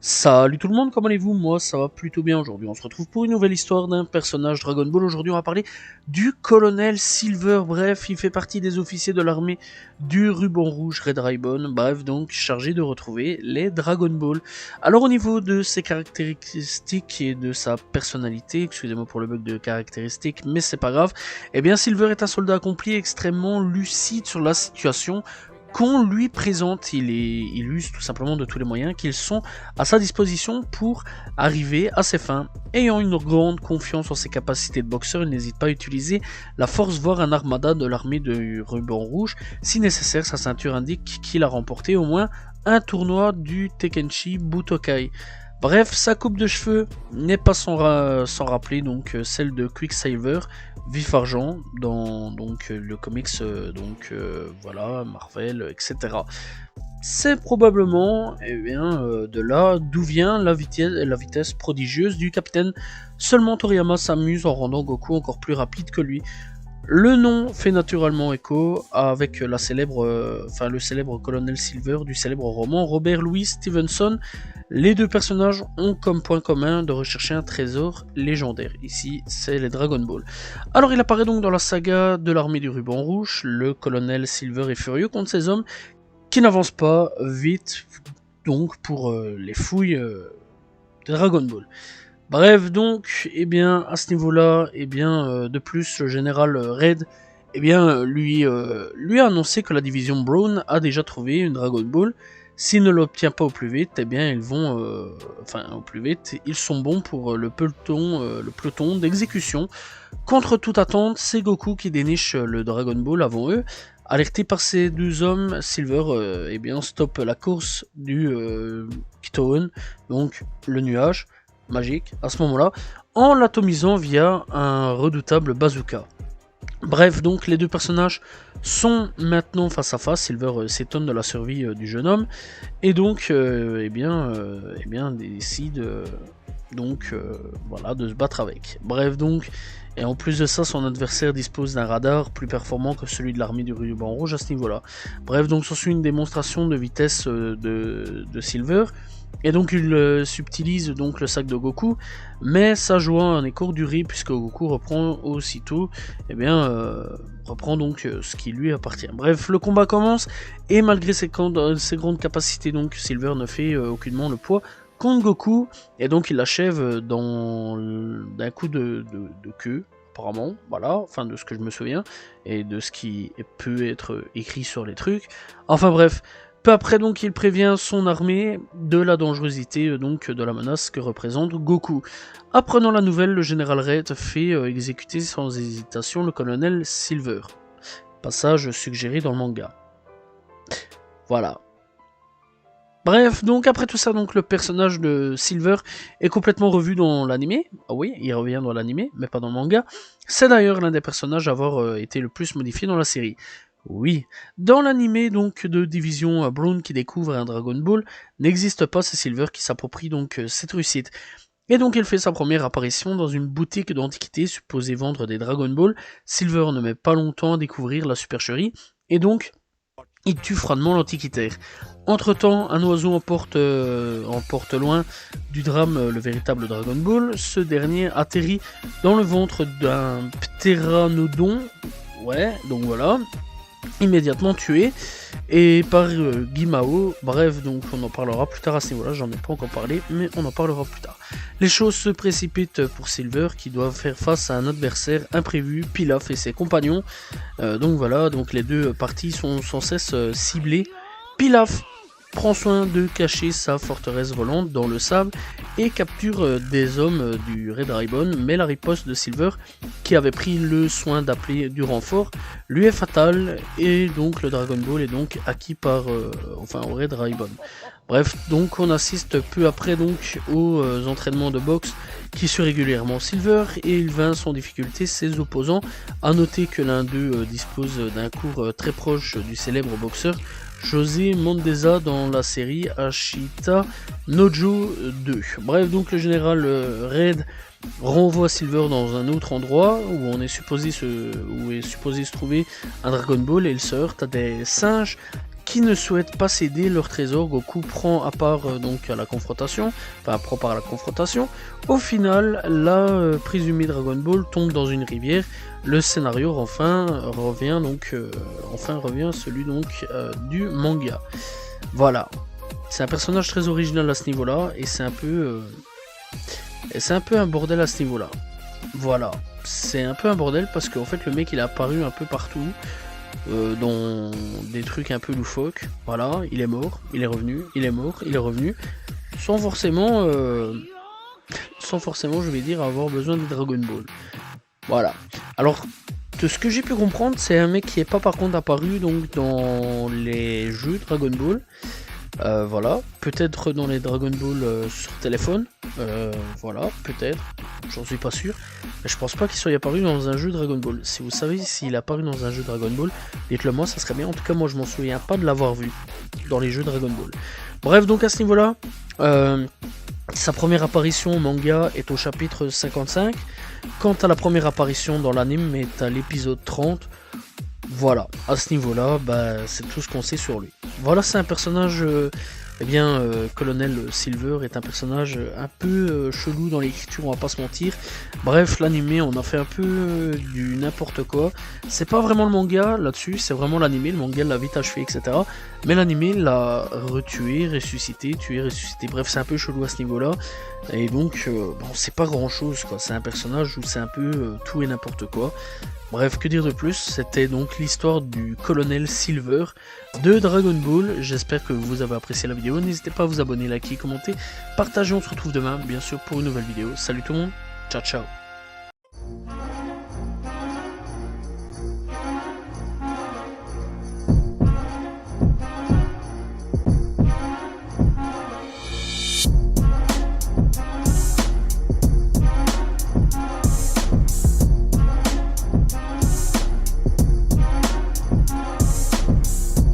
Salut tout le monde, comment allez-vous? Moi ça va plutôt bien aujourd'hui. On se retrouve pour une nouvelle histoire d'un personnage Dragon Ball. Aujourd'hui on va parler du colonel Silver. Bref, il fait partie des officiers de l'armée du ruban rouge Red Ribbon. Bref, donc chargé de retrouver les Dragon Ball. Alors au niveau de ses caractéristiques et de sa personnalité, excusez-moi pour le bug de caractéristiques, mais c'est pas grave. Eh bien Silver est un soldat accompli extrêmement lucide sur la situation qu'on lui présente. Il use tout simplement de tous les moyens qu'ils sont à sa disposition pour arriver à ses fins. Ayant une grande confiance en ses capacités de boxeur, il n'hésite pas à utiliser la force, voire un armada de l'armée de ruban rouge. Si nécessaire, sa ceinture indique qu'il a remporté au moins un tournoi du Tekkenchi Butokai. Bref, sa coupe de cheveux n'est pas sans rappeler donc celle de Quicksilver, vif argent, dans donc le comics, voilà, Marvel, etc. C'est probablement de là d'où vient la vitesse prodigieuse du capitaine. Seulement Toriyama s'amuse en rendant Goku encore plus rapide que lui. Le nom fait naturellement écho avec le célèbre colonel Silver du célèbre roman Robert Louis Stevenson. Les deux personnages ont comme point commun de rechercher un trésor légendaire. Ici, c'est les Dragon Ball. Alors, il apparaît donc dans la saga de l'armée du ruban rouge. Le colonel Silver est furieux contre ces hommes qui n'avancent pas vite donc pour les fouilles des Dragon Ball. Bref, donc, à ce niveau-là, de plus, le général Red, lui a annoncé que la division Brown a déjà trouvé une Dragon Ball. S'il ne l'obtient pas au plus vite, au plus vite, ils sont bons pour le peloton d'exécution. Contre toute attente, c'est Goku qui déniche le Dragon Ball avant eux. Alerté par ces deux hommes, Silver stoppe la course du Kitoon, donc le nuage magique, à ce moment-là, en l'atomisant via un redoutable bazooka. Bref, donc les deux personnages sont maintenant face à face. Silver s'étonne de la survie du jeune homme et donc décide de se battre avec. Bref, donc, et en plus de ça, son adversaire dispose d'un radar plus performant que celui de l'armée du ruban rouge à ce niveau-là. Bref, donc s'ensuit une démonstration de vitesse de Silver. Et donc il subtilise donc le sac de Goku, mais ça joue un court durée puisque Goku reprend aussitôt ce qui lui appartient. Bref, le combat commence et malgré ses grandes capacités, donc Silver ne fait aucunement le poids contre Goku et donc il l'achève d'un coup de queue. Apparemment, voilà, enfin de ce que je me souviens et de ce qui peut être écrit sur les trucs. Enfin bref. Peu après, donc, il prévient son armée de la dangerosité de la menace que représente Goku. Apprenant la nouvelle, le général Red fait exécuter sans hésitation le colonel Silver. Passage suggéré dans le manga. Voilà. Bref, donc après tout ça, donc le personnage de Silver est complètement revu dans l'anime. Ah oui, il revient dans l'anime, mais pas dans le manga. C'est d'ailleurs l'un des personnages à avoir été le plus modifié dans la série. Oui, dans l'anime donc de Division Brown qui découvre un Dragon Ball, n'existe pas, c'est Silver qui s'approprie donc cette réussite. Et donc il fait sa première apparition dans une boutique d'antiquités supposée vendre des Dragon Ball. Silver ne met pas longtemps à découvrir la supercherie, et donc il tue froidement l'antiquitaire. Entre temps, un oiseau emporte loin du drame le véritable Dragon Ball. Ce dernier atterrit dans le ventre d'un ptéranodon. Ouais, donc voilà. Immédiatement tué et par Guimao. Bref, donc on en parlera plus tard à ce niveau-là, j'en ai pas encore parlé, mais on en parlera plus tard. Les choses se précipitent pour Silver qui doit faire face à un adversaire imprévu, Pilaf et ses compagnons. Donc voilà, donc les deux parties sont sans cesse ciblées. Pilaf prend soin de cacher sa forteresse volante dans le sable et capture des hommes du Red Ribbon, mais la riposte de Silver, qui avait pris le soin d'appeler du renfort, lui est fatale et donc le Dragon Ball est donc acquis par au Red Ribbon. Bref, donc on assiste peu après donc aux entraînements de boxe qui suit régulièrement Silver et il vainc sans difficulté ses opposants. A noter que l'un d'eux dispose d'un cours très proche du célèbre boxeur José Mondesa dans la série Ashita Nojo 2. Bref, donc le général Red renvoie Silver dans un autre endroit où est supposé se trouver un Dragon Ball et il se heurte à des singes qui ne souhaitent pas céder leur trésor. Goku prend à part donc à la confrontation, enfin prend part à la confrontation. Au final, la présumée Dragon Ball tombe dans une rivière. Le scénario enfin revient celui donc du manga. Voilà, c'est un personnage très original à ce niveau-là et c'est un peu un bordel à ce niveau-là. Voilà, c'est un peu un bordel parce qu'en fait le mec il est apparu un peu partout. Dans des trucs un peu loufoques, voilà, il est mort, il est revenu, il est mort, il est revenu, sans forcément, je vais dire, avoir besoin de Dragon Ball. Voilà. Alors, de ce que j'ai pu comprendre, c'est un mec qui est pas par contre apparu donc dans les jeux Dragon Ball. Voilà, peut-être dans les Dragon Ball sur téléphone, voilà, peut-être, j'en suis pas sûr, mais je pense pas qu'il soit apparu dans un jeu Dragon Ball. Si vous savez s'il est apparu dans un jeu Dragon Ball, dites-le moi, ça serait bien. En tout cas, moi je m'en souviens pas de l'avoir vu dans les jeux Dragon Ball. Bref, donc à ce niveau-là, sa première apparition au manga est au chapitre 55. Quant à la première apparition dans l'anime, est à l'épisode 30. Voilà, à ce niveau-là, bah, c'est tout ce qu'on sait sur lui. Voilà, c'est un personnage, Colonel Silver est un personnage un peu chelou dans l'écriture, on va pas se mentir. Bref, l'animé, on a fait un peu du n'importe quoi. C'est pas vraiment le manga là-dessus, c'est vraiment l'animé. Le manga l'a vite achevé, etc. Mais l'animé l'a retué, ressuscité, tué, ressuscité. Bref, c'est un peu chelou à ce niveau-là. Et donc, bon, c'est pas grand-chose, quoi. C'est un personnage où c'est un peu tout et n'importe quoi. Bref, que dire de plus, c'était donc l'histoire du colonel Silver de Dragon Ball. J'espère que vous avez apprécié la vidéo, n'hésitez pas à vous abonner, liker, commenter, partager, on se retrouve demain bien sûr pour une nouvelle vidéo. Salut tout le monde, ciao ciao.